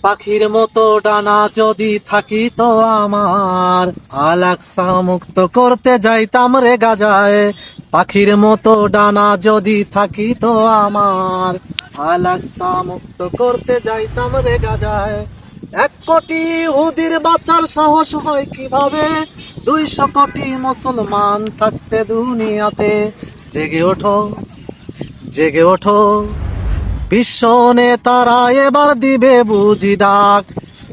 পাখির মতো ডানা যদি থাকিত আমার, আল-আকসা মুক্ত করতে যাইতাম রে গাজায়। পাখির মতো ডানা যদি থাকিত আমার, আল-আকসা মুক্ত করতে যাইতাম রে গাজায়। 1 কোটি ইহুদির বাঁচার সাহস হয় কিভাবে? 200 কোটি মুসলমান থাকতে দুনিয়াতে। জেগে ওঠো, জেগে ওঠো, বিশ্ব নেতারা এবার দিবে বুঝি ডাক।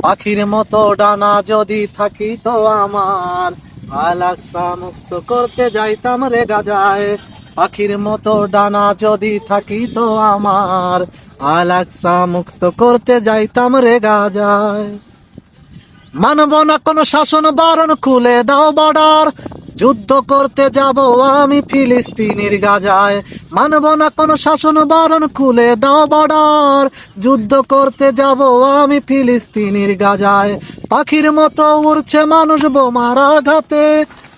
পাখির মতো ডানা যদি থাকিত আমার, আল-আকসা মুক্ত করতে যাইতাম রে গাজায়। পাখির মতো ডানা যদি থাকিত আমার, আল-আকসা মুক্ত করতে যাইতাম রে গাজায়। মানব না কোন শাসন বারণ, খুলে দাও বর্ডার। যুদ্ধ করতে যাব আমি ফিলিস্তিনের গাজায়। মানব না কোন শাসন বারণ, খুলে দাও বর্ডার। যুদ্ধ করতে যাব আমি ফিলিস্তিনের গাজায়। পাখির মতো উড়ছে মানুষ বোমার আঘাতে,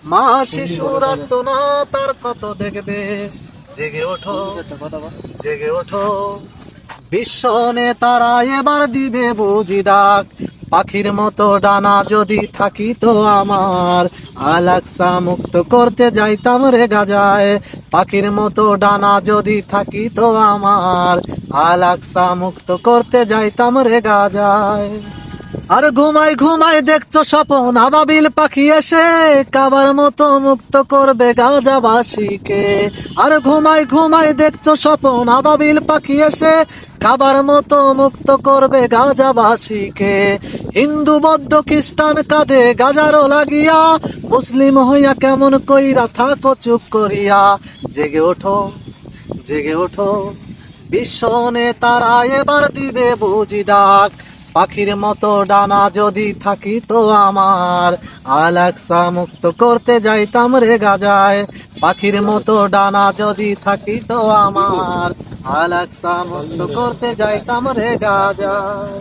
মা শিশুর আর্তনা তার কত দেখবে। জেগে ওঠো, জেগে ওঠো, বিশ্ব নেতারা এবার দিবে বুঝি ডাক। পাখির মতো ডানা যদি থাকিত আমার, আল-আকসা মুক্ত করতে যাইতাম রে গাজায়। পাখির মতো ডানা যদি থাকিত আমার, আল-আকসা মুক্ত করতে যাইতাম রে গাজায়। আর ঘুমাই ঘুমাই দেখছো স্বপন, আবাবিল পাখি এসে কাবার মতো মুক্ত করবে গাজাবাসীকে। আর ঘুমাই ঘুমাই দেখছো স্বপন, আবাবিল পাখি এসে কাবার মতো মুক্ত করবে গাজাবাসীকে। হিন্দু বৌদ্ধ খ্রিস্টান কাঁধে গাজারও লাগিয়া, মুসলিম হইয়া কেমন কইরা থাকো চুপ করিয়া। জেগে ওঠো, জেগে ওঠো, বিশ্ব নেতারা এবার দিবে বুঝি ডাক। পাখির মতো ডানা যদি থাকিত আমার, আল-আকসা মুক্ত করতে যাইতাম রে গাজায়। পাখির মতো ডানা যদি থাকিত আমার, আল-আকসা মুক্ত করতে যাইতাম রে গাজায়।